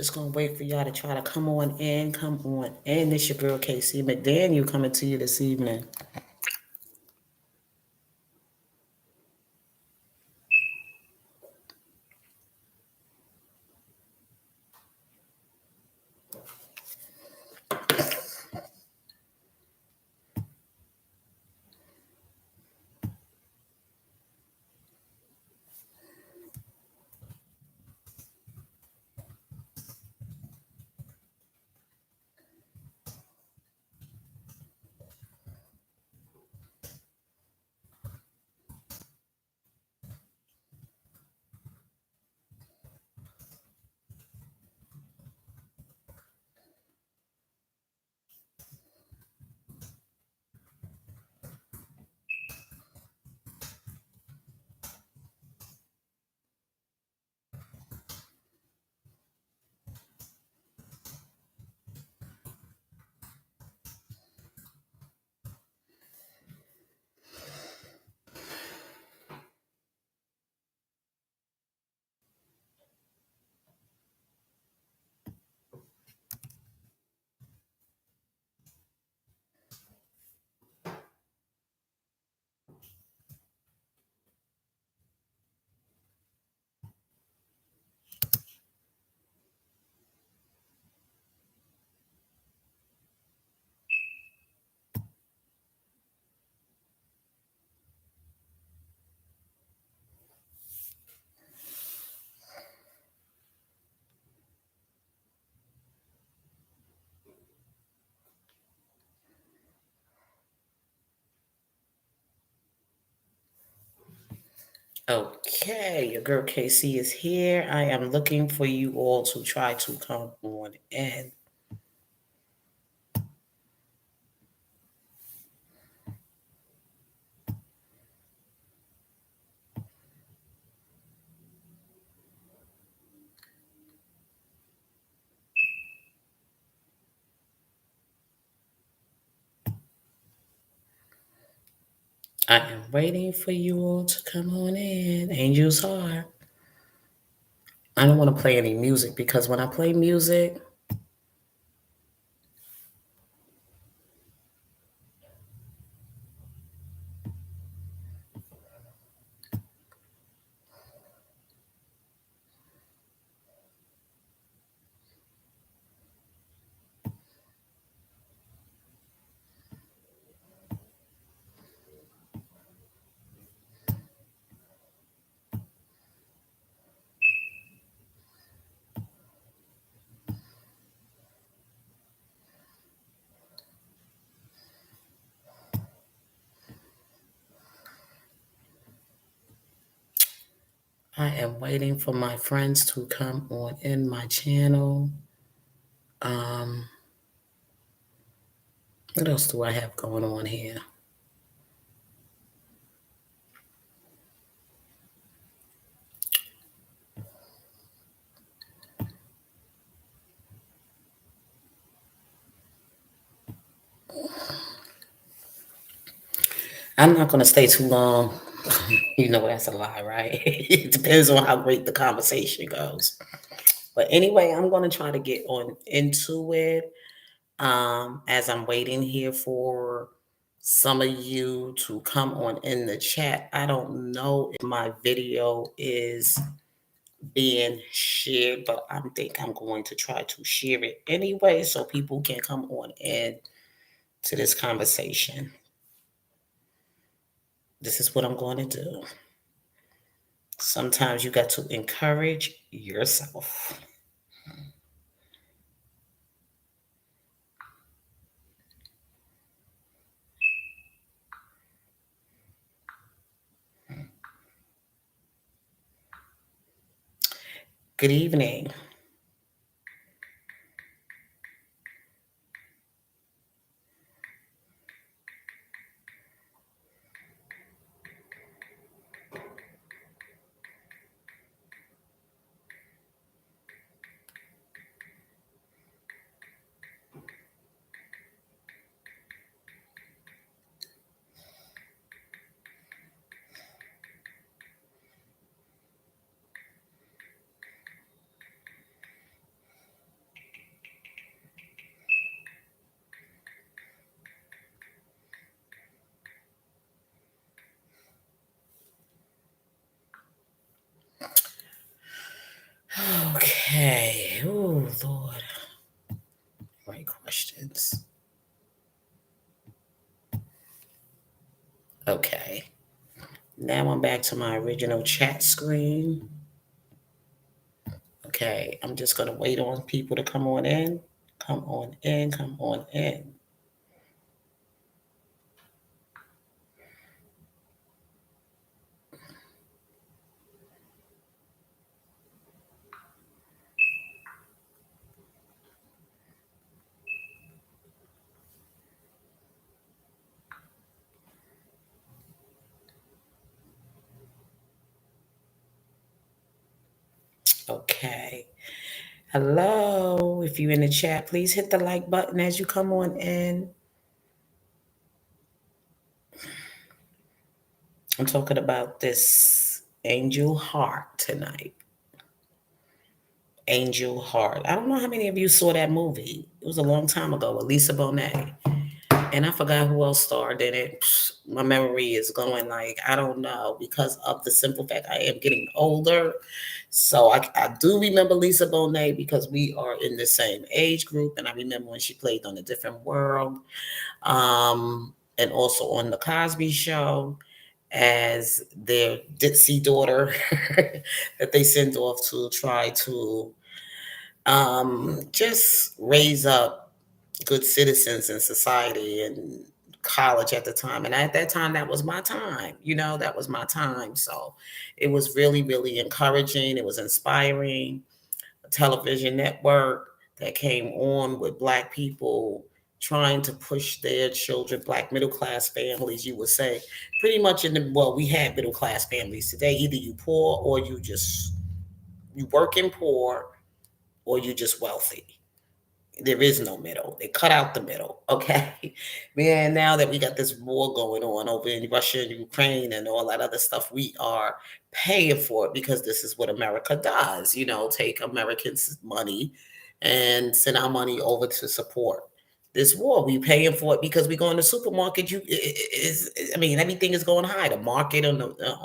Just gonna wait for y'all to try to come on in, come on in. This your girl KC McDaniel coming to you this evening. Okay, your girl KC is here. I am looking for you all to try to come on in. I am waiting for you all to come on in. Angel's Heart. I don't want to play any music because when I play music, I am waiting for my friends to come on in my channel. Um, what else do I have going on here? I'm not going to stay too long. You know that's a lie, right? It depends on how great the conversation goes. But anyway, I'm going to try to get on into it. As I'm waiting here for some of you to come on in the chat. I don't know if my video is being shared, but I think I'm going to try to share it anyway so people can come on in to this conversation. This is what I'm going to do. Sometimes you got to encourage yourself. Good evening. Okay. Oh, Lord. Great questions. Okay. Now I'm back to my original chat screen. Okay. I'm just going to wait on people to come on in. Come on in. Come on in. Okay. Hello. If you're in the chat, please hit the like button as you come on in. I'm talking about this Angel Heart tonight. Angel Heart. I don't know how many of you saw that movie. It was a long time ago with Lisa Bonet. And I forgot who else starred in it. My memory is going like, I don't know, because of the simple fact I am getting older. So I do remember Lisa Bonet because we are in the same age group. And I remember when she played on A Different World, and also on The Cosby Show as their ditzy daughter that they sent off to try to just raise up good citizens in society and college at the time. And at that time, that was my time. That was my time. So it was really, really encouraging. It was inspiring. A television network that came on with Black people trying to push their children, Black middle class families, you would say, pretty much well, we had middle class families today. Either you poor or you working poor or you just wealthy. There is no middle. They cut out the middle. Okay. Man, now that we got this war going on over in Russia and Ukraine and all that other stuff, we are paying for it because this is what America does. Take Americans' money and send our money over to support this war. We paying for it because we go in the supermarket. I mean, everything is going high. The market on the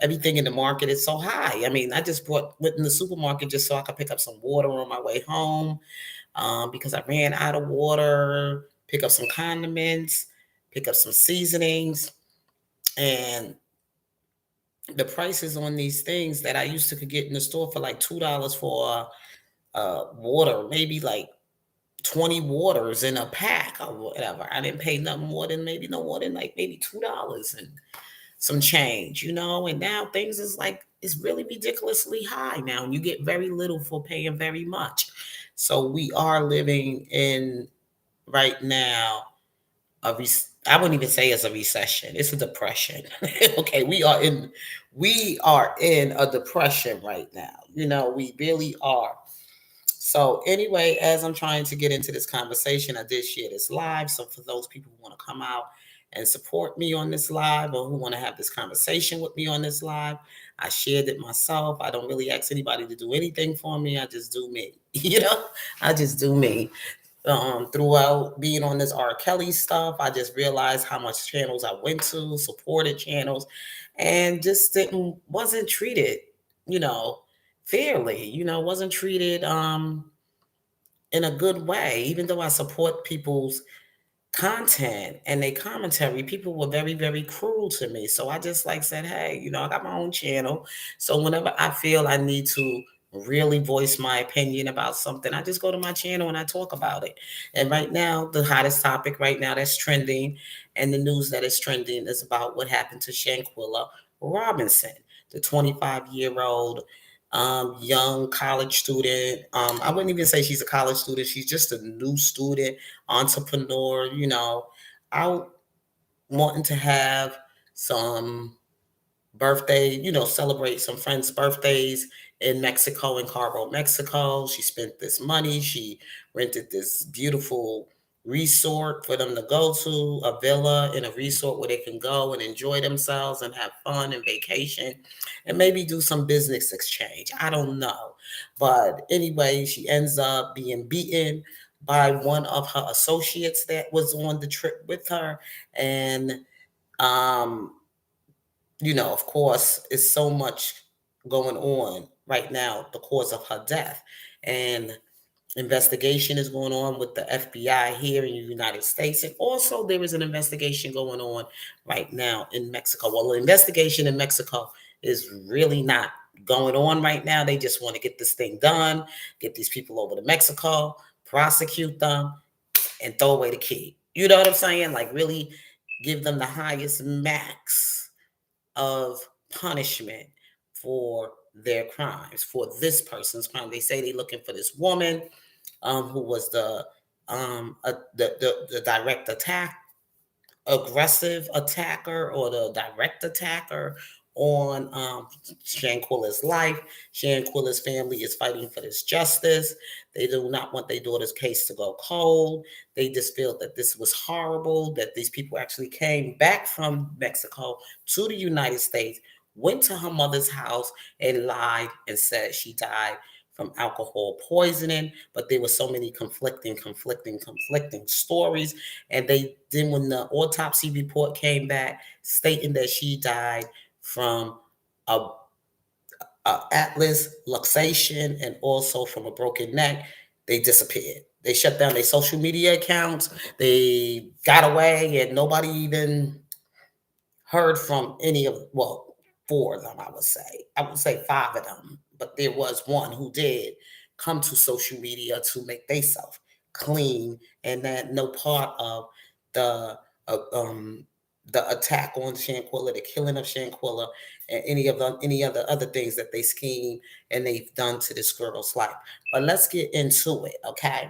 everything in the market is so high. I mean, I just went in the supermarket just so I could pick up some water on my way home, because I ran out of water, pick up some condiments, pick up some seasonings, and the prices on these things that I used to could get in the store for like $2 for water, maybe like 20 waters in a pack or whatever. I didn't pay nothing more than like maybe $2 and some change, and now things is like it's really ridiculously high now, and you get very little for paying very much. So we are living in right now I wouldn't even say it's a recession, it's a depression. Okay, we are in a depression right now, we really are. So anyway, as I'm trying to get into this conversation, I did share this live. So for those people who want to come out and support me on this live or who want to have this conversation with me on this live, I shared it myself. I don't really ask anybody to do anything for me. I just do me. I just do me. Throughout being on this R. Kelly stuff, I just realized how much channels I went to, supported channels, and just wasn't treated, you know, fairly, wasn't treated in a good way. Even though I support people's content and their commentary, people were very, very cruel to me. So I just like said, hey, I got my own channel. So whenever I feel I need to really voice my opinion about something, I just go to my channel and I talk about it. And right now, the hottest topic right now that's trending and the news that is trending is about what happened to Shanquilla Robinson, the 25-year-old young college student. I wouldn't even say she's a college student. She's just a new student, entrepreneur, out wanting to have some birthday, celebrate some friends' birthdays in Mexico, in Cabo, Mexico. She spent this money. She rented this beautiful resort for them to go to, a villa in a resort where they can go and enjoy themselves and have fun and vacation and maybe do some business exchange. I don't know. But anyway, she ends up being beaten by one of her associates that was on the trip with her. And um of course, it's so much going on right now the cause of her death. And investigation is going on with the FBI here in the United States. And also there is an investigation going on right now in Mexico. Well, the investigation in Mexico is really not going on right now. They just want to get this thing done, get these people over to Mexico, prosecute them, and throw away the key. You know what I'm saying? Like really give them the highest max of punishment for their crimes, for this person's crime. They say they're looking for this woman who was the direct attack aggressive attacker or the direct attacker on Shanquilla's life. Shanquilla's family is fighting for this justice. They do not want their daughter's case to go cold. They just feel that this was horrible, that these people actually came back from Mexico to the United States, went to her mother's house and lied and said she died from alcohol poisoning. But there were so many conflicting stories. And they then, when the autopsy report came back stating that she died from a, a atlas luxation and also from a broken neck, they disappeared. They shut down their social media accounts. They got away, and nobody even heard from any of, well, four of them, I would say. I would say five of them, but there was one who did come to social media to make themselves clean, and that no part of the uh, um the attack on Shanquilla, the killing of Shanquilla, and any other things that they scheme and they've done to this girl's life. But let's get into it, okay?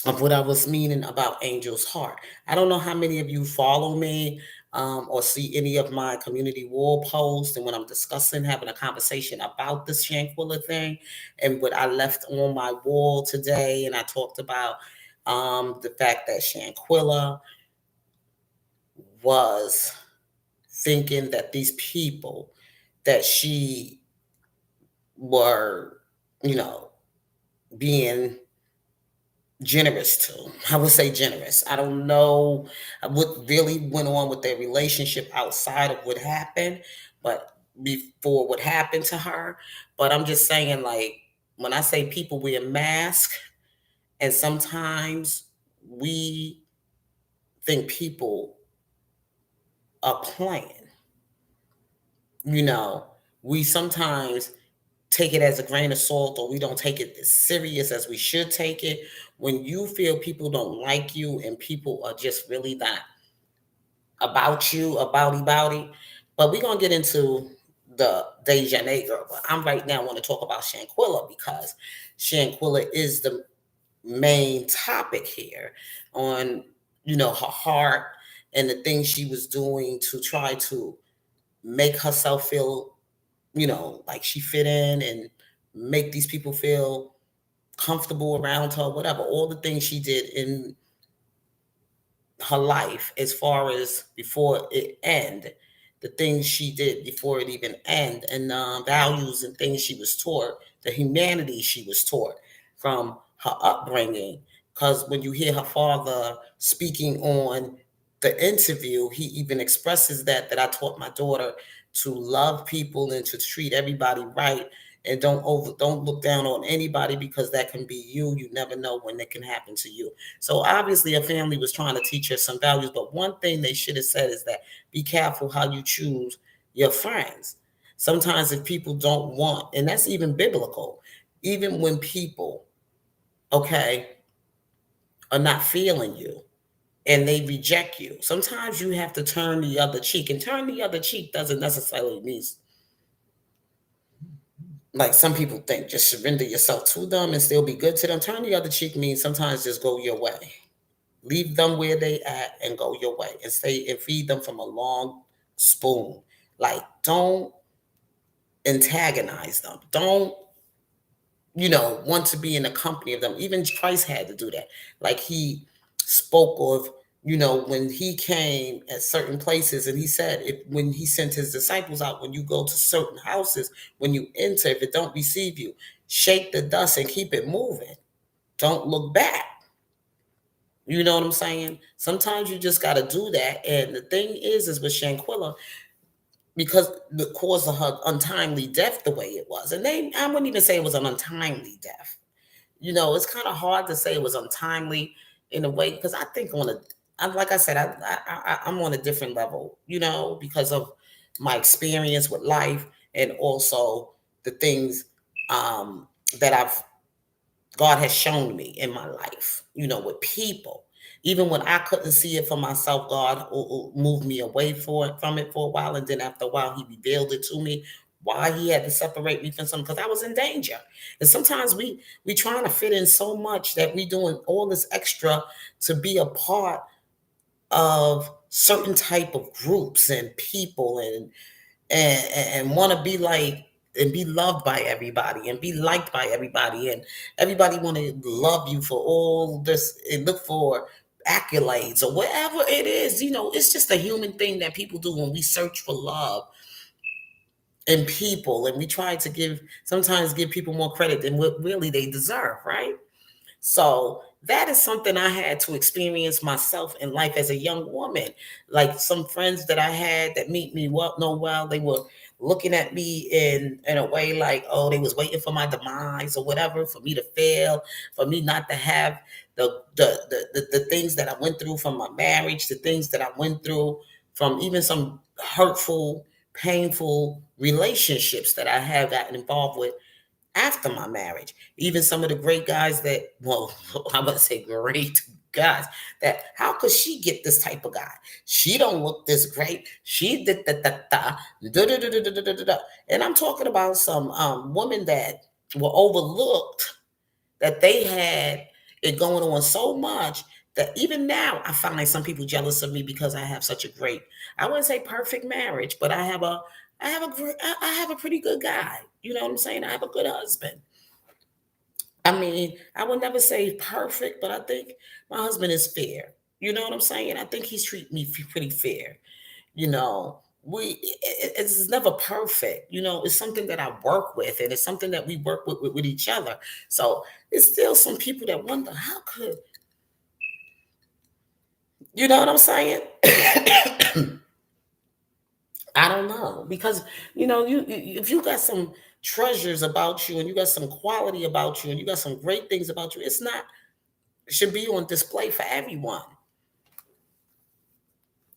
Of what I was meaning about Angel's Heart. I don't know how many of you follow me or see any of my community wall posts, and when I'm discussing, having a conversation about this Shanquilla thing and what I left on my wall today, and I talked about the fact that Shanquilla was thinking that these people that she were, you know, being generous to. I would say generous. I don't know what really went on with their relationship outside of what happened, but before what happened to her. But I'm just saying, like, when I say people wear masks, and sometimes we think people are playing, you know, we sometimes take it as a grain of salt, or we don't take it as serious as we should take it. When you feel people don't like you and people are just really not about you, about it. But we're gonna get into the Dejanay girl. But I'm right now want to talk about Shanquilla because Shanquilla is the main topic here on, you know, her heart and the things she was doing to try to make herself feel, you know, like she fit in and make these people feel comfortable around her, whatever, all the things she did in her life as far as before it end, the things she did before it even end, and values and things she was taught, the humanity she was taught from her upbringing. Because when you hear her father speaking on the interview, he even expresses that I taught my daughter to love people and to treat everybody right, and don't look down on anybody, because that can be you. You never know when it can happen to you. So obviously, a family was trying to teach her some values. But one thing they should have said is that be careful how you choose your friends. Sometimes if people don't want, and that's even biblical, even when people, okay, are not feeling you and they reject you, sometimes you have to turn the other cheek. And turn the other cheek doesn't necessarily mean, like some people think, just surrender yourself to them and still be good to them. Turn the other cheek means sometimes just go your way. Leave them where they at and go your way, and stay and feed them from a long spoon. Like, don't antagonize them. Don't, you know, want to be in the company of them. Even Christ had to do that. Like, he spoke of, you know, when he came at certain places, and he said, if when he sent his disciples out, when you go to certain houses, when you enter, if it don't receive you, shake the dust and keep it moving. Don't look back. You know what I'm saying? Sometimes you just got to do that. And the thing is with Shanquilla, because the cause of her untimely death the way it was. And I wouldn't even say it was an untimely death. It's kind of hard to say it was untimely in a way because I think like I said, I'm on a different level, because of my experience with life and also the things that God has shown me in my life, with people. Even when I couldn't see it for myself, God moved me away from it for a while. And then after a while, He revealed it to me why He had to separate me from something because I was in danger. And sometimes we trying to fit in so much that we doing all this extra to be a part of certain type of groups and people and want to be like and be loved by everybody and be liked by everybody and everybody want to love you for all this and look for accolades or whatever it is. It's just a human thing that people do when we search for love in people, and we try to sometimes give people more credit than what really they deserve, right? So that is something I had to experience myself in life as a young woman. Like some friends that I had that meet me well, they were looking at me in a way like, oh, they was waiting for my demise or whatever, for me to fail, for me not to have the things that I went through from my marriage, the things that I went through from even some hurtful, painful relationships that I have gotten involved with after my marriage. Even some of the great guys that, well, I wouldn't say great guys, that how could she get this type of guy? She don't look this great. She did da. And I'm talking about some women that were overlooked, that they had it going on so much that even now I find some people jealous of me because I have such a great, I wouldn't say perfect marriage, but I have a pretty good guy. You know what I'm saying? I have a good husband. I mean, I would never say perfect, but I think my husband is fair. You know what I'm saying? I think he's treating me pretty fair. You know, it's never perfect. It's something that I work with, and it's something that we work with each other. So it's still some people that wonder how could, you know what I'm saying? I don't know because if you got some treasures about you and you got some quality about you and you got some great things about you, it should be on display for everyone.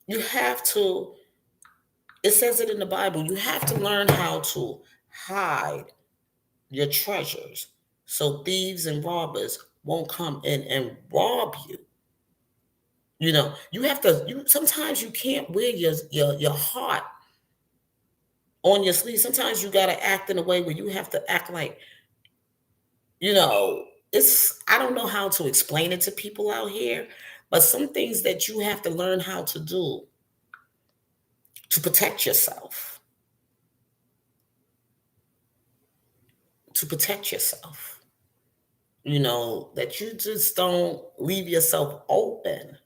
You have to. It says it in the Bible. You have to learn how to hide your treasures so thieves and robbers won't come in and rob you. You have to. Sometimes you can't wear your heart on your sleeve. Sometimes you got to act in a way where you have to act like, I don't know how to explain it to people out here, but some things that you have to learn how to do to protect yourself, to protect yourself, that you just don't leave yourself open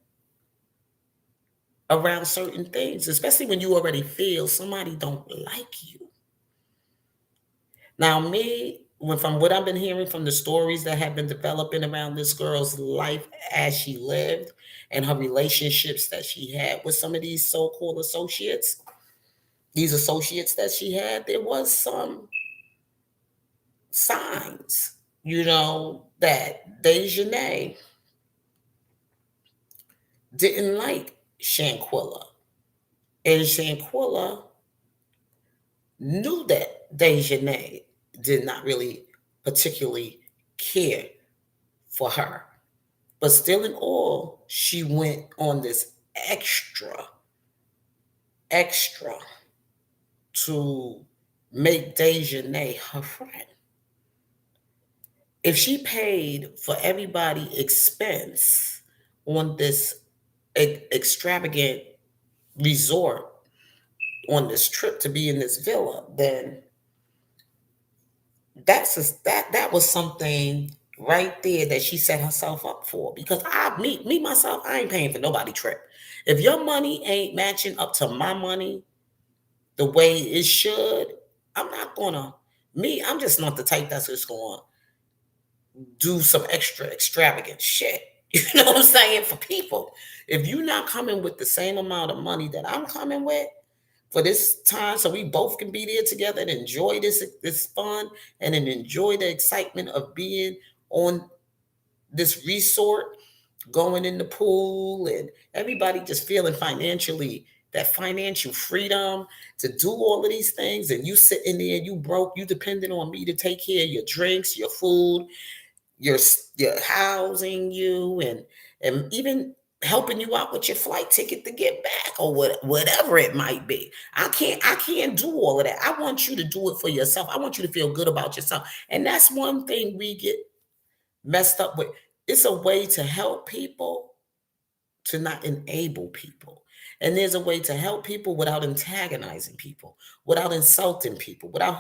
around certain things, especially when you already feel somebody don't like you. Now, from what I've been hearing from the stories that have been developing around this girl's life as she lived and her relationships that she had with some of these so-called associates, that she had, there was some signs, that Dejanay didn't like Shanquilla. And Shanquilla knew that Dejanay did not really particularly care for her. But still in all, she went on this extra to make Dejanay her friend. If she paid for everybody expense on this extravagant resort, on this trip to be in this villa, then that was something right there that she set herself up for. Because me myself, I ain't paying for nobody trip. If your money ain't matching up to my money the way it should, I'm not gonna. I'm just not the type that's just gonna do some extra extravagant shit. You know what I'm saying? For people, if you're not coming with the same amount of money that I'm coming with, for this time so we both can be there together and enjoy this fun and then enjoy the excitement of being on this resort, going in the pool, and everybody just feeling financially that financial freedom to do all of these things. And you sitting there, you broke, you depending on me to take care of your drinks, your food, your your housing you, and even helping you out with your flight ticket to get back or whatever it might be. I can't do all of that. I want you to do it for yourself. I want you to feel good about yourself. And that's one thing we get messed up with. It's a way to help people, to not enable people. And there's a way to help people without antagonizing people, without insulting people, without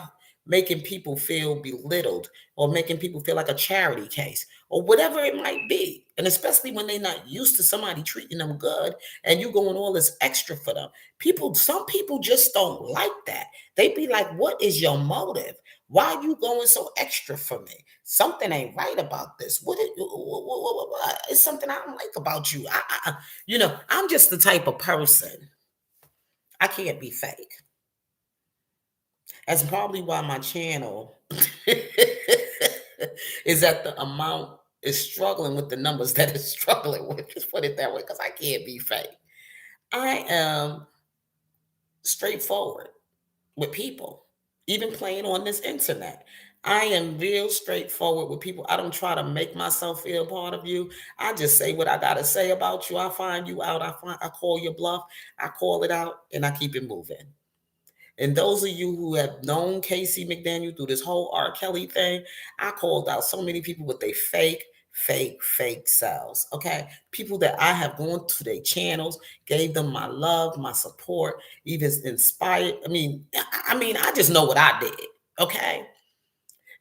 making people feel belittled or making people feel like a charity case or whatever it might be. And especially when they're not used to somebody treating them good and you going all this extra for them. Some people just don't like that. They be like, what is your motive? Why are you going so extra for me? Something ain't right about this. What? It's something I don't like about you. I'm just the type of person. I can't be fake. That's probably why my channel is at the amount is struggling with the numbers that it's struggling with. Just put it that way, because I can't be fake. I am straightforward with people, even playing on this internet. I am real straightforward with people. I don't try to make myself feel part of you. I just say what I gotta say about you. I find you out. I call your bluff. I call it out, and I keep it moving. And those of you who have known Casey McDaniel through this whole R. Kelly thing, I called out so many people with their fake selves. Okay. People that I have gone to their channels, gave them my love, my support, even inspired. I just know what I did. Okay.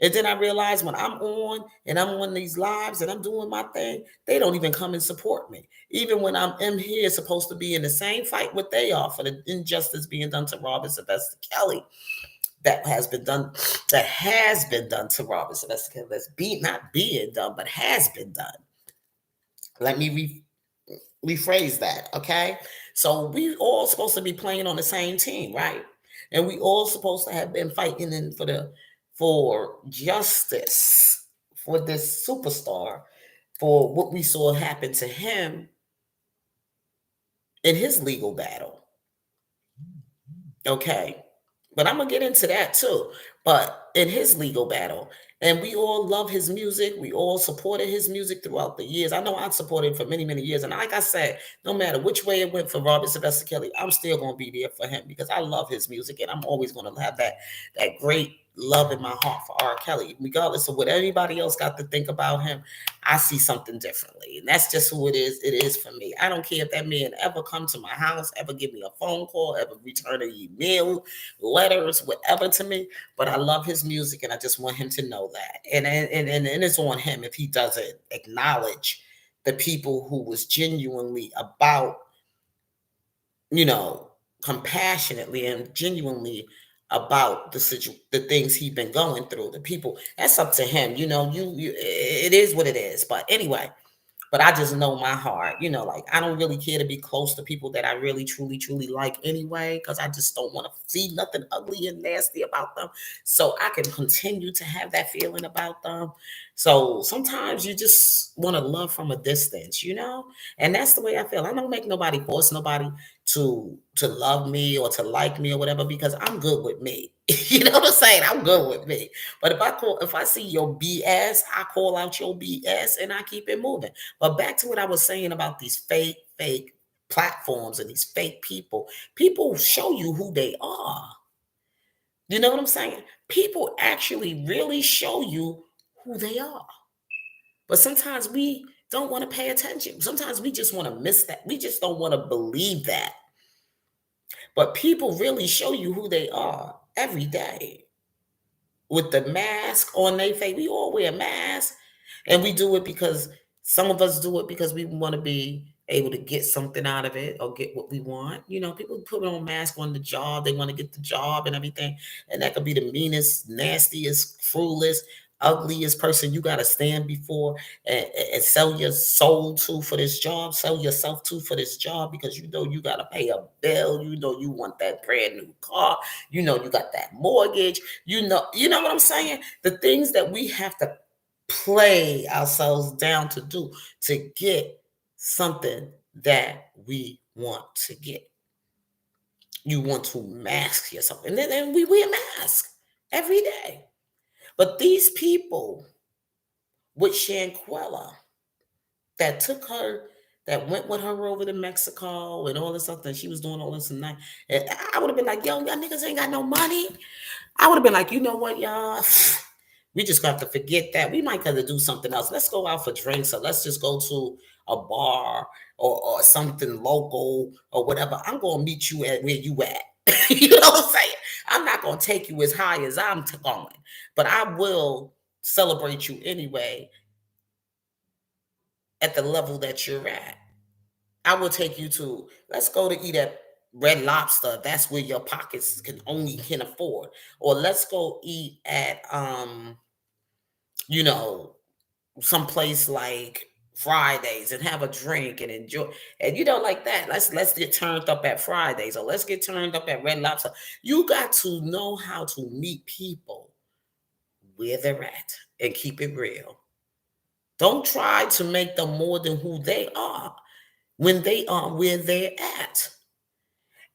And then I realized when I'm on and I'm on these lives and I'm doing my thing, they don't even come and support me. Even when I'm in here, supposed to be in the same fight what they are for the injustice being done to Robert Sylvester Kelly, that has been done to Robert Sylvester Kelly, not being done, but has been done. Let me rephrase that, okay? So we all supposed to be playing on the same team, right? And we all supposed to have been fighting for justice for this superstar, for what we saw happen to him in his legal battle. Okay. But I'm gonna get into that too. But in his legal battle, and we all love his music. We all supported his music throughout the years. I know I supported him for many, many years. And like I said, no matter which way it went for Robert Sylvester Kelly, I'm still gonna be there for him because I love his music, and I'm always gonna have that great love in my heart for R. Kelly. Regardless of what anybody else got to think about him, I see something differently. And that's just who it is. It is for me. I don't care if that man ever come to my house, ever give me a phone call, ever return an email, letters, whatever to me. But I love his music, and I just want him to know that. And it's on him if he doesn't acknowledge the people who was genuinely about, compassionately and genuinely about the things he's been going through. The people, that's up to him. It is what it is. But anyway, but I just know my heart, like I don't really care to be close to people that I really, truly, truly like anyway, because I just don't want to see nothing ugly and nasty about them. So I can continue to have that feeling about them. So sometimes you just want to love from a distance, and that's the way I feel. I don't make nobody force nobody to love me or to like me or whatever, because I'm good with me. You know what I'm saying? I'm good with me. But if I see your BS, I call out your BS and I keep it moving. But back to what I was saying about these fake platforms and these fake people. People show you who they are. You know what I'm saying? People actually really show you who they are. But sometimes we don't want to pay attention. Sometimes we just want to miss that. We just don't want to believe that. But people really show you who they are every day. With the mask on their face, we all wear masks. And we do it because some of us do it because we want to be able to get something out of it or get what we want. People put on mask on the job. They want to get the job and everything. And that could be the meanest, nastiest, cruelest, ugliest person you got to stand before and sell your soul to for this job, sell yourself to for this job, because you know you got to pay a bill, you know you want that brand new car, you know you got that mortgage, you know what I'm saying? The things that we have to play ourselves down to do to get something that we want to get. You want to mask yourself, and then we wear masks every day. But these people with Shanquella that took her, that went with her over to Mexico and all this stuff, that she was doing all this and that, and I would have been like, yo, y'all niggas ain't got no money. I would have been like, you know what, y'all? We just got to forget that. We might have to do something else. Let's go out for drinks, or let's just go to a bar or something local or whatever. I'm going to meet you at where you at. You know what I'm saying? I'm not going to take you as high as I'm going, but I will celebrate you anyway at the level that you're at. I will take you to, let's go to eat at Red Lobster. That's where your pockets can afford. Or let's go eat at you know, someplace like Fridays and have a drink and enjoy. And like that. Let's get turned up at Fridays, or let's get turned up at Red Lobster. You got to know how to meet people where they're at and keep it real. Don't try to make them more than who they are when they are where they're at.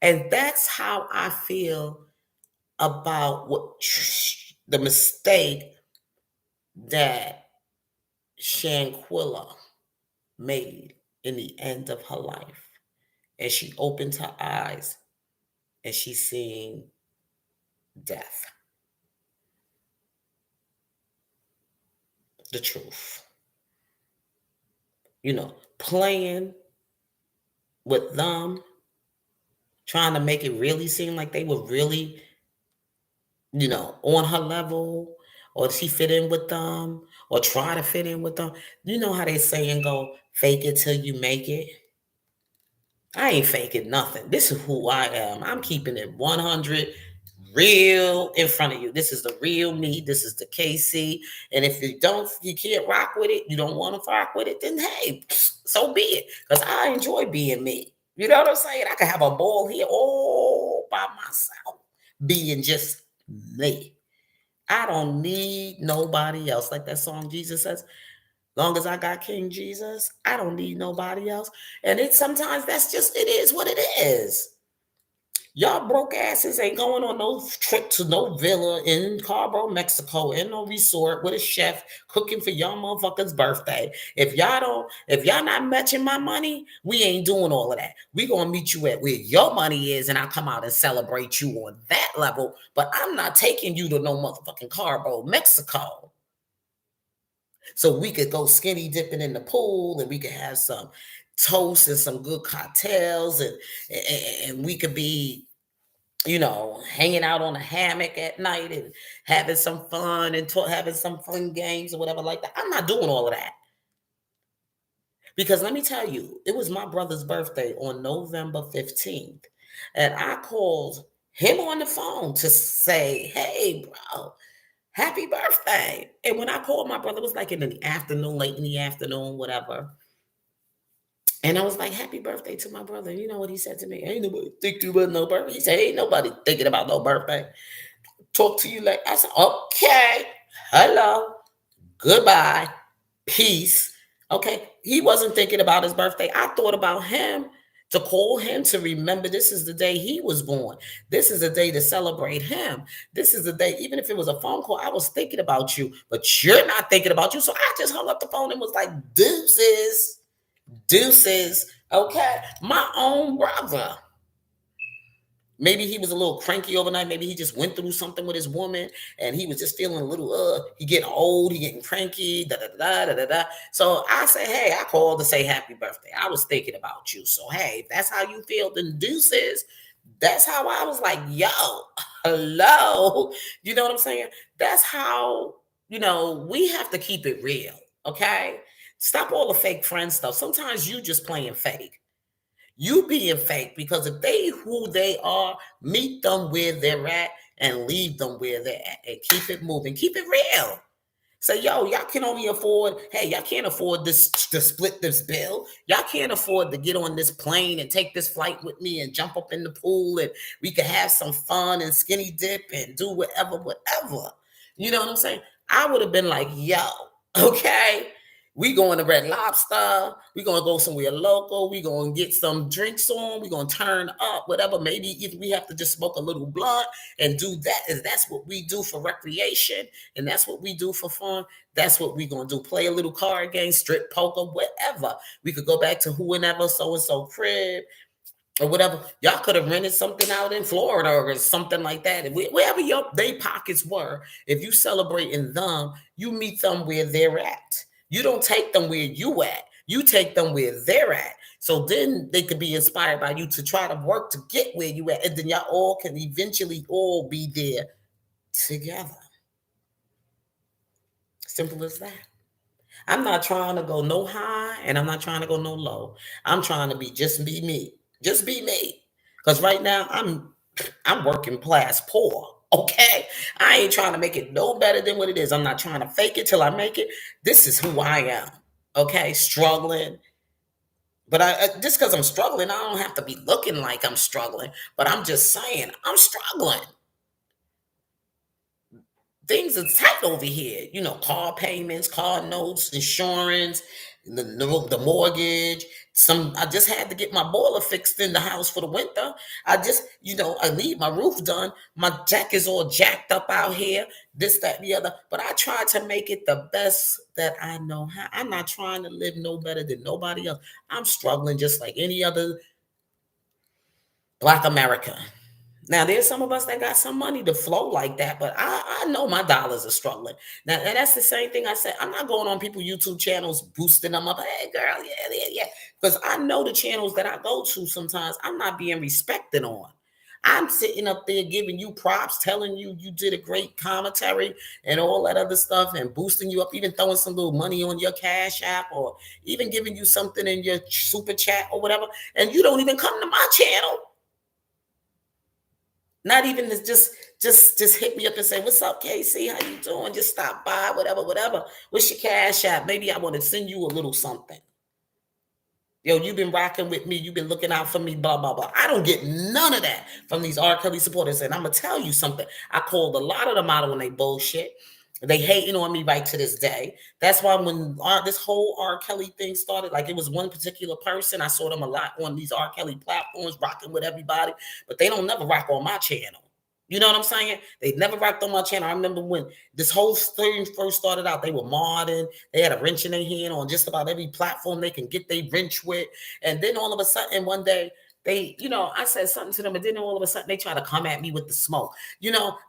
And that's how I feel about the mistake that Shanquella made in the end of her life. And she opened her eyes and she's seeing death. The truth. Playing with them, trying to make it really seem like they were really, on her level, or she fit in with them, or try to fit in with them. You know how they saying go, fake it till you make it? I ain't faking nothing. This is who I am. I'm keeping it 100 real in front of you. This is the real me. This is the KC. And if you can't rock with it, you don't want to rock with it, then hey, so be it. Because I enjoy being me. You know what I'm saying? I can have a ball here all by myself, being just me. I don't need nobody else. Like that song Jesus says, long as I got King Jesus, I don't need nobody else. And sometimes it is what it is. Y'all broke asses ain't going on no trip to no villa in Cabo, Mexico, in no resort with a chef cooking for y'all motherfuckers' birthday. If y'all not matching my money, we ain't doing all of that. We gonna meet you at where your money is, and I'll come out and celebrate you on that level. But I'm not taking you to no motherfucking Cabo, Mexico. So we could go skinny dipping in the pool, and we could have some toast and some good cocktails, and we could be, hanging out on a hammock at night and having some fun and having some fun games or whatever like that. I'm not doing all of that. Because let me tell you, it was my brother's birthday on November 15th. And I called him on the phone to say, hey, bro, happy birthday. And when I called my brother, it was like in the afternoon, late in the afternoon, whatever. And I was like, happy birthday to my brother. You know what he said to me? Ain't nobody thinking about no birthday. He said, ain't nobody thinking about no birthday. Talk to you later. I said, okay. Hello. Goodbye. Peace. Okay. He wasn't thinking about his birthday. I thought about him, to call him, to remember this is the day he was born. This is the day to celebrate him. This is the day, even if it was a phone call, I was thinking about you, but you're not thinking about you. So I just hung up the phone and was like, deuces. Okay. My own brother. Maybe he was a little cranky overnight. Maybe he just went through something with his woman and he was just feeling a little, he getting old, he getting cranky, da. So I said, hey, I called to say happy birthday. I was thinking about you. So, hey, if that's how you feel, then deuces. That's how I was like, yo, hello. You know what I'm saying? That's how, we have to keep it real. Okay. Stop all the fake friend stuff. Sometimes you just playing fake. You being fake, because if they who they are, meet them where they're at and leave them where they're at and keep it moving. Keep it real. Say, yo, y'all can only afford, hey, y'all can't afford this to split this bill. Y'all can't afford to get on this plane and take this flight with me and jump up in the pool and we could have some fun and skinny dip and do whatever, whatever. You know what I'm saying? I would have been like, yo, okay, we going to Red Lobster. We gonna go somewhere local. We gonna get some drinks on. We gonna turn up, whatever. Maybe if we have to just smoke a little blunt and do that, is that's what we do for recreation, and that's what we do for fun. That's what we gonna do. Play a little card game, strip poker, whatever. We could go back to whoever so and so crib or whatever. Y'all could have rented something out in Florida or something like that. And wherever your they pockets were, if you celebrating them, you meet them where they're at. You don't take them where you at. You take them where they're at. So then they could be inspired by you to try to work to get where you at. And then y'all all can eventually all be there together. Simple as that. I'm not trying to go no high and I'm not trying to go no low. I'm trying to be just be me. Just be me. Because right now I'm working class poor. Okay. I ain't trying to make it no better than what it is. I'm not trying to fake it till I make it. This is who I am. Okay. Struggling. But just because I'm struggling, I don't have to be looking like I'm struggling. But I'm just saying I'm struggling. Things are tight over here. You know, car payments, car notes, insurance, the mortgage. I just had to get my boiler fixed in the house for the winter. I need my roof done. My deck is all jacked up out here. This, that, and the other. But I try to make it the best that I know how. I'm not trying to live no better than nobody else. I'm struggling just like any other Black American. Now, there's some of us that got some money to flow like that, but I know my dollars are struggling. Now, and that's the same thing I said. I'm not going on people's YouTube channels, boosting them up. Hey, girl, yeah, yeah, yeah. Because I know the channels that I go to sometimes I'm not being respected on. I'm sitting up there giving you props, telling you you did a great commentary and all that other stuff and boosting you up, even throwing some little money on your Cash App or even giving you something in your super chat or whatever. And you don't even come to my channel. Not even to just hit me up and say, "What's up, KC? How you doing? Just stop by, whatever, whatever. What's your Cash App? Maybe I want to send you a little something. Yo, you've been rocking with me. You've been looking out for me, blah, blah, blah." I don't get none of that from these R. Kelly supporters. And I'm going to tell you something. I called a lot of them out on they bullshit. They hating on me right to this day. That's why when this whole R. Kelly thing started, like it was one particular person. I saw them a lot on these R. Kelly platforms, rocking with everybody, but they don't never rock on my channel. You know what I'm saying? They never rocked on my channel. I remember when this whole thing first started out, they were modding. They had a wrench in their hand on just about every platform they can get their wrench with. And then all of a sudden, one day, I said something to them, and then all of a sudden they try to come at me with the smoke.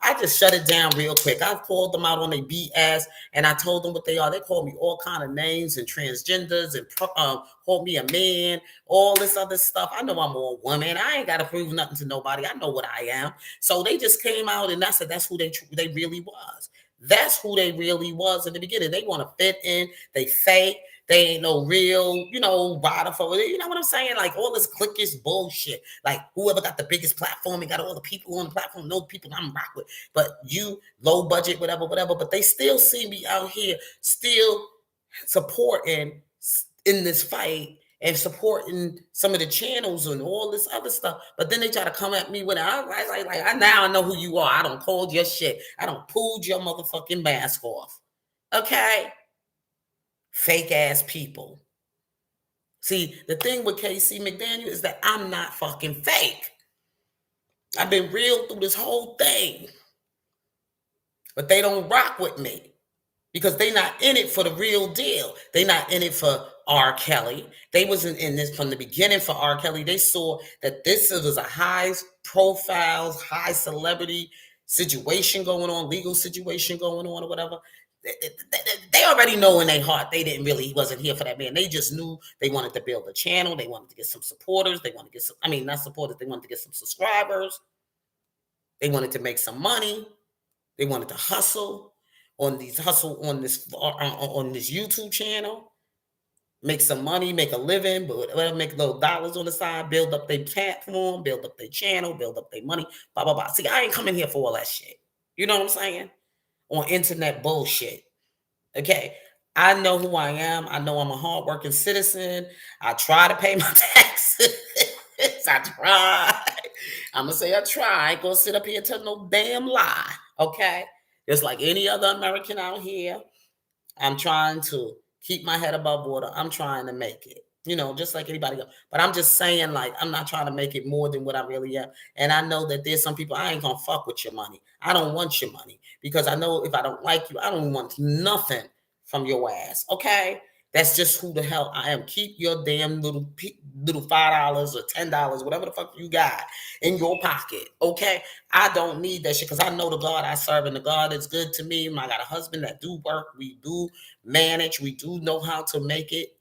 I just shut it down real quick. I called them out on their BS, and I told them what they are. They called me all kind of names and transgenders and called me a man, all this other stuff. I know I'm a woman. I ain't got to prove nothing to nobody. I know what I am. So they just came out, and I said that's who they really was. That's who they really was in the beginning. They want to fit in. They fake. They ain't no real, rider for it. You know what I'm saying? Like all this cliquish bullshit. Like whoever got the biggest platform and got all the people on the platform, know the people I'm rock with. But you, low budget, whatever, whatever. But they still see me out here, still supporting in this fight and supporting some of the channels and all this other stuff. But then they try to come at me with I now I know who you are. I don't called your shit. I don't pulled your motherfucking mask off. Okay? Fake ass people. See, the thing with KC McDaniel is that I'm not fucking fake. I've been real through this whole thing. But they don't rock with me because they not in it for the real deal. They not in it for R. Kelly. They wasn't in this from the beginning for R. Kelly. They saw that this was a high profile, high celebrity situation going on, legal situation going on or whatever. They already know in their heart he wasn't here for that man. They just knew they wanted to build a channel. They wanted to get some supporters. They wanted to get not supporters. They wanted to get some subscribers. They wanted to make some money. They wanted to hustle on this YouTube channel, make some money, make a living, but make little dollars on the side, build up their platform, build up their channel, build up their money, blah, blah, blah. See, I ain't coming here for all that shit. You know what I'm saying? On internet bullshit. Okay. I know who I am. I know I'm a hardworking citizen. I try to pay my taxes. I try. I'm gonna say I try. I ain't gonna sit up here and tell no damn lie. Okay. Just like any other American out here, I'm trying to keep my head above water. I'm trying to make it, just like anybody else. But I'm just saying, like, I'm not trying to make it more than what I really am. And I know that there's some people, I ain't gonna fuck with your money. I don't want your money because I know if I don't like you, I don't want nothing from your ass. Okay. That's just who the hell I am. Keep your damn little $5 or $10, whatever the fuck you got in your pocket. Okay. I don't need that shit because I know the God I serve and the God is good to me. I got a husband that do work. We do manage. We do know how to make it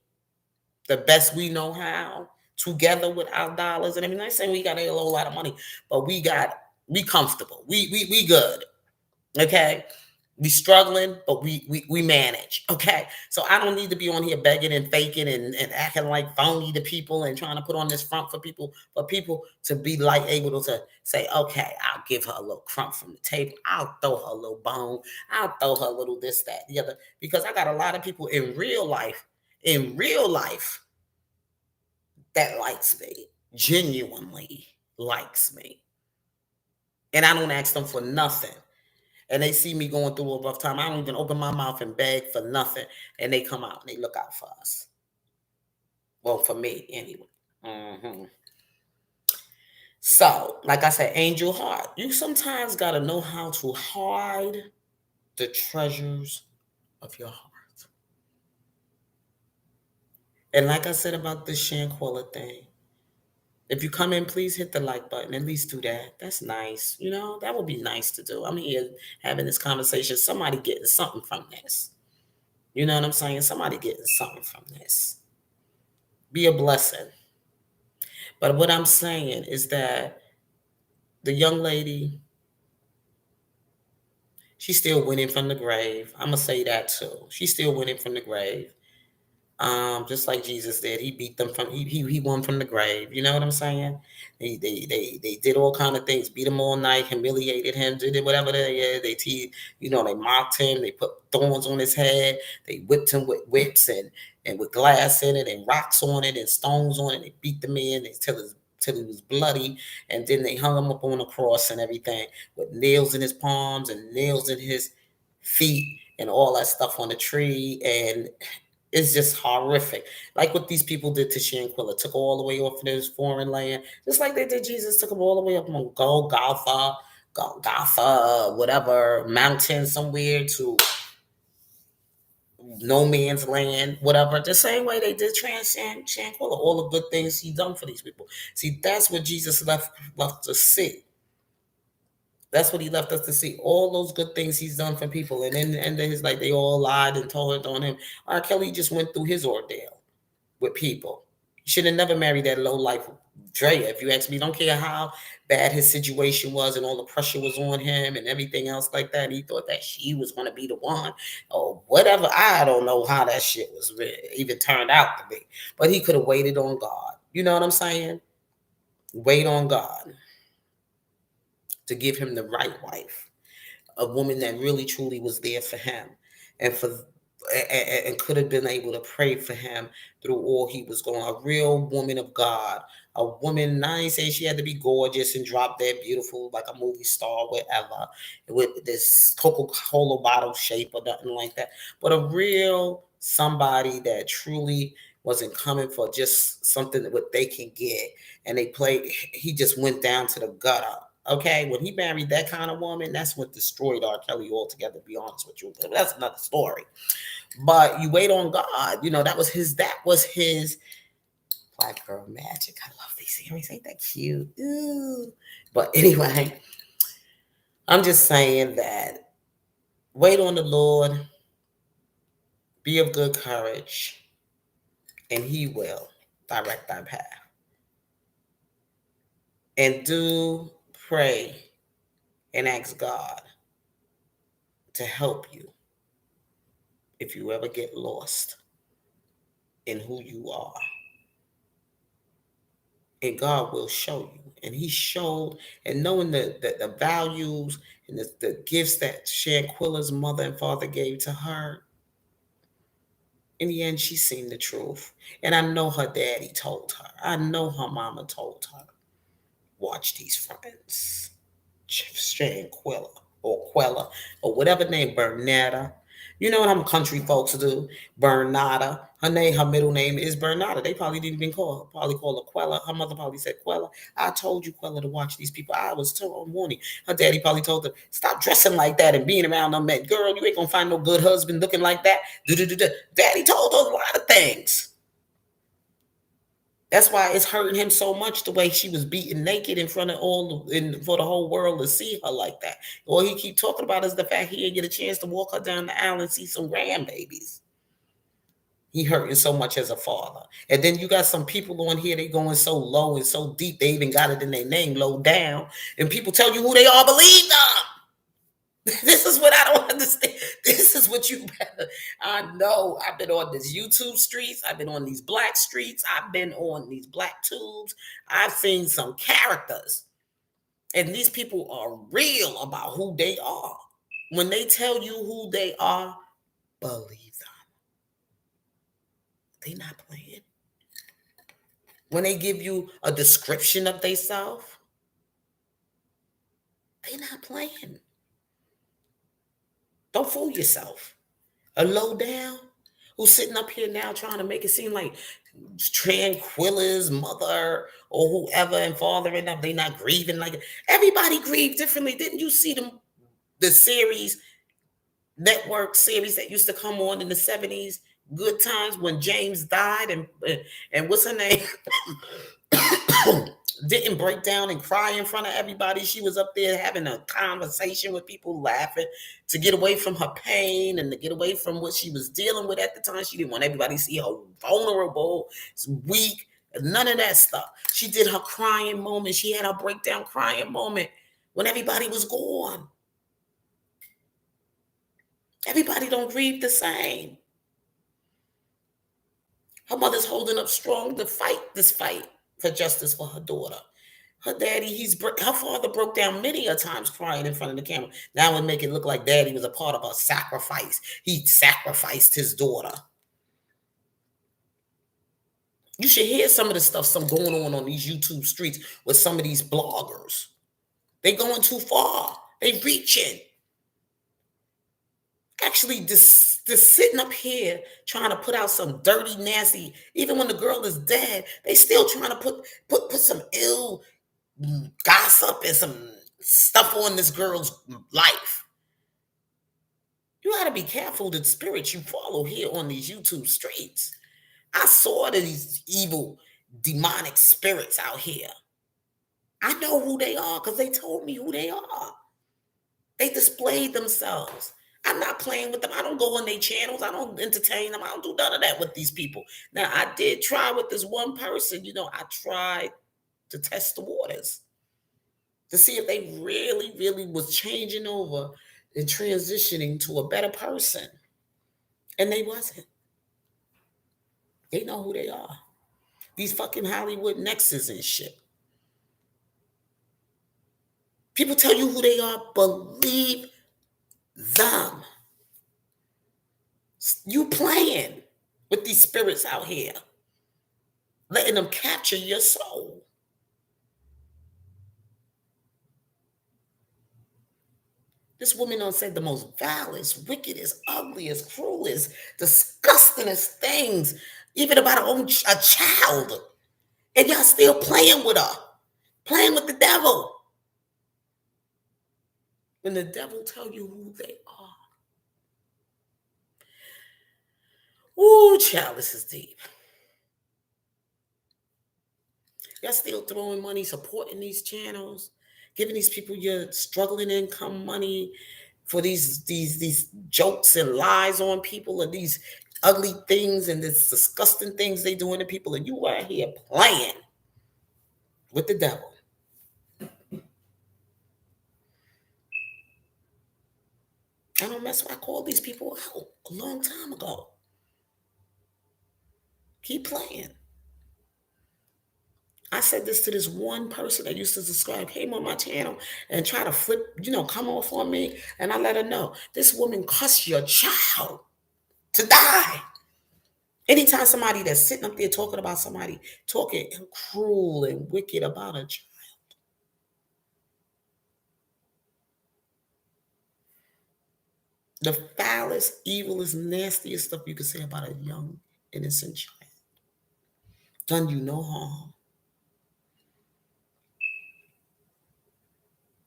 the best we know how together with our dollars and everything. I'm saying we got a whole lot of money, but we comfortable. We good. Okay. We struggling, but we manage. Okay. So I don't need to be on here begging and faking and acting like phony to people and trying to put on this front for people to be like able to say, okay, I'll give her a little crumb from the table. I'll throw her a little bone. I'll throw her a little this, that, the other. Because I got a lot of people in real life, that likes me, genuinely likes me. And I don't ask them for nothing. And they see me going through a rough time. I don't even open my mouth and beg for nothing. And they come out and they look out for us. Well, for me, anyway. hmm So, like I said, angel heart. You sometimes got to know how to hide the treasures of your heart. And like I said about the Shanquilla thing, if you come in, please hit the like button. At least do that. That's nice. That would be nice to do. I'm here having this conversation. Somebody getting something from this. You know what I'm saying? Somebody getting something from this. Be a blessing. But what I'm saying is that the young lady, she's still winning from the grave. I'm gonna say that too. She's still winning from the grave. Just like Jesus did. He beat them from he won from the grave. You know what I'm saying? They did all kind of things, beat him all night, humiliated him, did whatever they mocked him, they put thorns on his head, they whipped him with whips and with glass in it and rocks on it and stones on it, they beat the man till he was bloody, and then they hung him up on a cross and everything with nails in his palms and nails in his feet and all that stuff on the tree. And it's just horrific. Like what these people did to Shanquilla, took her all the way off of this foreign land, just like they did Jesus, took him all the way up on Golgotha, whatever mountain somewhere to no man's land, whatever. The same way they did Shanquilla, all the good things he done for these people. See, that's what Jesus left to see. That's what he left us to see. All those good things he's done for people. And in the end of his life, they all lied and told on him. R. Kelly just went through his ordeal with people. He should have never married that low life Drea. If you ask me, don't care how bad his situation was and all the pressure was on him and everything else like that. He thought that she was going to be the one or whatever. I don't know how that shit was even turned out to be. But he could have waited on God. You know what I'm saying? Wait on God to give him the right wife, a woman that really truly was there for him and could have been able to pray for him through all he was going. A real woman of God, a woman. Not ain't saying she had to be gorgeous and drop dead beautiful like a movie star, whatever, with this Coca-Cola bottle shape or nothing like that, but a real somebody that truly wasn't coming for just something that what they can get, and they played. He just went down to the gutter. Okay, when he married that kind of woman, that's what destroyed R. Kelly altogether. To be honest with you, that's another story. But you wait on God. That was his Black Girl Magic. I love these series. Ain't that cute? Ooh. But anyway, I'm just saying that wait on the Lord, be of good courage, and He will direct thy path. And do pray and ask God to help you if you ever get lost in who you are. And God will show you. And He showed, and knowing the values and the gifts that Shanquilla's mother and father gave to her, In the end, she seen the truth. And I know her daddy told her. I know her mama told her. Watch these friends. Shane Quilla or Quella or whatever name, Bernetta. You know what I'm country folks do? Bernada. Her middle name is Bernada. They probably didn't even call her. Probably call her Quella. Her mother probably said Quella. I told you, Quella, to watch these people. I was told warning. Her daddy probably told her, stop dressing like that and being around them men. Girl, you ain't gonna find no good husband looking like that. Daddy told her a lot of things. That's why it's hurting him so much the way she was beaten naked in front of for the whole world to see her like that. All he keep talking about is the fact he didn't get a chance to walk her down the aisle and see some grandbabies. He hurting so much as a father. And then you got some people on here, they going so low and so deep, they even got it in their name, low down. And people tell you who they are, believe them. This is what I don't understand. This is what you better. I know I've been on these YouTube streets. I've been on these black streets. I've been on these black tubes. I've seen some characters. And these people are real about who they are. When they tell you who they are, believe them. They not playing. When they give you a description of themselves, they not playing. Don't fool yourself. A low down who's sitting up here now trying to make it seem like Tranquilla's mother or whoever and father and them, they not grieving like everybody grieved differently. Didn't you see them? The series, network series that used to come on in the 70s, Good Times, when James died and what's her name? Didn't break down and cry in front of everybody. She was up there having a conversation with people, laughing to get away from her pain and to get away from what she was dealing with at the time. She didn't want everybody to see her vulnerable, weak, none of that stuff. She did her crying moment. She had her breakdown crying moment when everybody was gone. Everybody don't grieve the same. Her mother's holding up strong to fight this fight for justice for her daughter. Her daddy, her father broke down many a times crying in front of the camera. Now it make it look like daddy was a part of a sacrifice. He sacrificed his daughter. You should hear some of the stuff going on these YouTube streets with some of these bloggers. They going too far. They reaching. Actually, just sitting up here trying to put out some dirty, nasty. Even when the girl is dead, they still trying to put some ill gossip and some stuff on this girl's life. You got to be careful the spirits you follow here on these YouTube streets. I saw these evil, demonic spirits out here. I know who they are because they told me who they are. They displayed themselves. I'm not playing with them. I don't go on their channels. I don't entertain them. I don't do none of that with these people. Now, I did try with this one person. I tried to test the waters to see if they really, really was changing over and transitioning to a better person. And they wasn't. They know who they are. These fucking Hollywood nexus and shit. People tell you who they are, believe them. You playing with these spirits out here, letting them capture your soul. This woman done said the most vilest, wickedest, ugliest, cruelest, disgustingest things, even about a child. And y'all still playing with her, playing with the devil. When the devil tell you who they are. Ooh, child, this is deep. Y'all still throwing money, supporting these channels, giving these people your struggling income money for these jokes and lies on people and these ugly things and these disgusting things they doing to people, and you are here playing with the devil. I don't mess with. I called these people out a long time ago. Keep playing. I said this to this one person that used to subscribe, came on my channel and try to flip, come off on me. And I let her know, this woman cussed your child to die. Anytime somebody that's sitting up there talking about somebody, talking cruel and wicked about a child, the foulest, evilest, nastiest stuff you can say about a young, innocent child, done you no harm.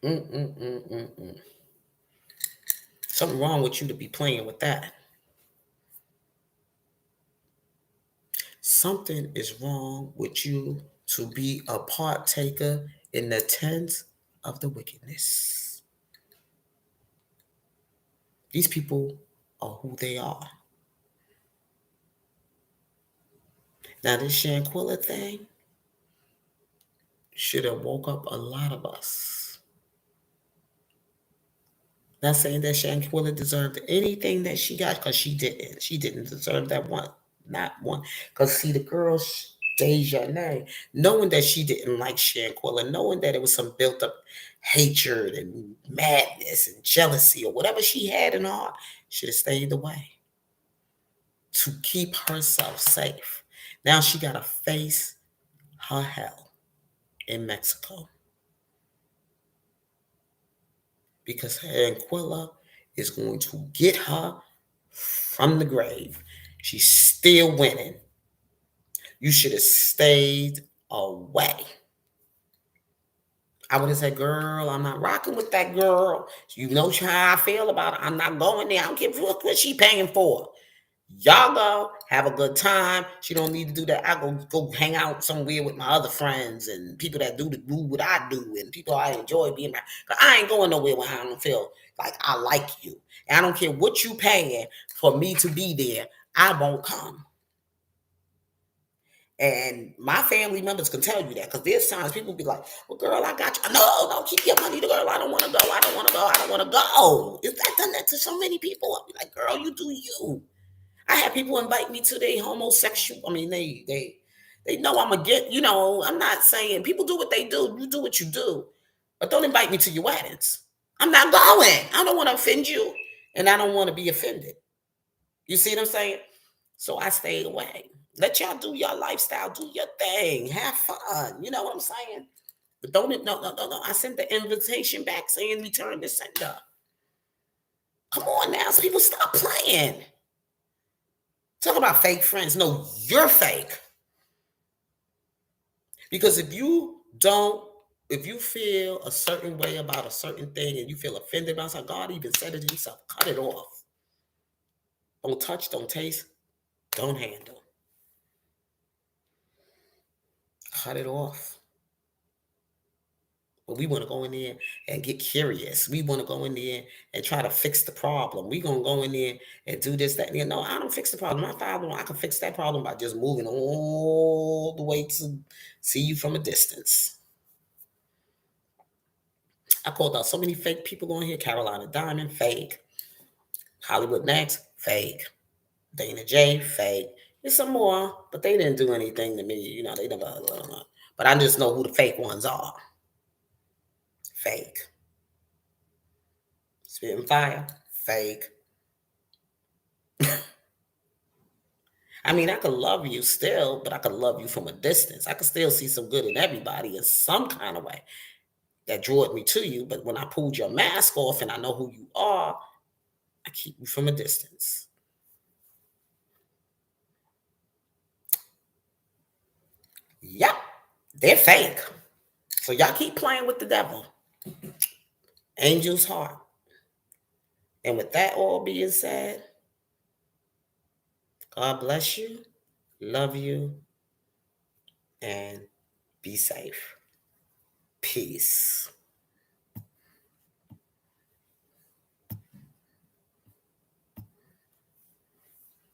Mm-mm-mm-mm-mm. Something wrong with you to be playing with that. Something is wrong with you to be a partaker in the tens of the wickedness. These people are who they are. Now, this Shanquilla thing should have woke up a lot of us. Not saying that Shanquilla deserved anything that she got, because she didn't. She didn't deserve that one. Not one. Because see, the girl Dejanay, knowing that she didn't like Shanquilla, knowing that it was some built up hatred and madness and jealousy or whatever she had in her heart, should have stayed away to keep herself safe. Now she got to face her hell in Mexico because Anquilla is going to get her from the grave. She's still winning. You should have stayed away. I would have said, girl, I'm not rocking with that girl. You know how I feel about it. I'm not going there. I don't give a fuck what she paying for. Y'all go have a good time. She don't need to do that. I go hang out somewhere with my other friends and people that do what I do and people I enjoy being around. Cause I ain't going nowhere where I don't feel like I like you. And I don't care what you paying for me to be there. I won't come. And my family members can tell you that because there's times people be like, well, girl, I got you. No, keep your money, girl. I don't want to go. I don't want to go. I don't want to go. I've done that to so many people. I'll be like, girl, you do you. I had people invite me to their homosexual. I mean, they know I'm a get. You know, I'm not saying people do what they do. You do what you do, but don't invite me to your weddings. I'm not going. I don't want to offend you, and I don't want to be offended. You see what I'm saying? So I stayed away. Let y'all do your lifestyle, do your thing, have fun. You know what I'm saying? But don't no. I sent the invitation back saying return to sender. Come on now, so people stop playing. Talk about fake friends. No, you're fake. Because if you feel a certain way about a certain thing and you feel offended about something, God even said it himself, cut it off. Don't touch, don't taste, don't handle. Cut it off. But we want to go in there and get curious. We want to go in there and try to fix the problem. We gonna go in there and do this, that, and the other. No, I don't fix the problem. My father, I can fix that problem by just moving all the way to see you from a distance. I called out so many fake people on here. Carolina Diamond, fake. Hollywood Next, fake. Dana J, fake. There's some more, but they didn't do anything to me. You know, they never. But I just know who the fake ones are. Fake. Spitting fire, fake. I mean, I could love you still, but I could love you from a distance. I could still see some good in everybody in some kind of way that drew me to you. But when I pulled your mask off and I know who you are, I keep you from a distance. Yep, they're fake. So y'all keep playing with the devil. Angel's heart. And with that all being said, God bless you, love you, and be safe. Peace.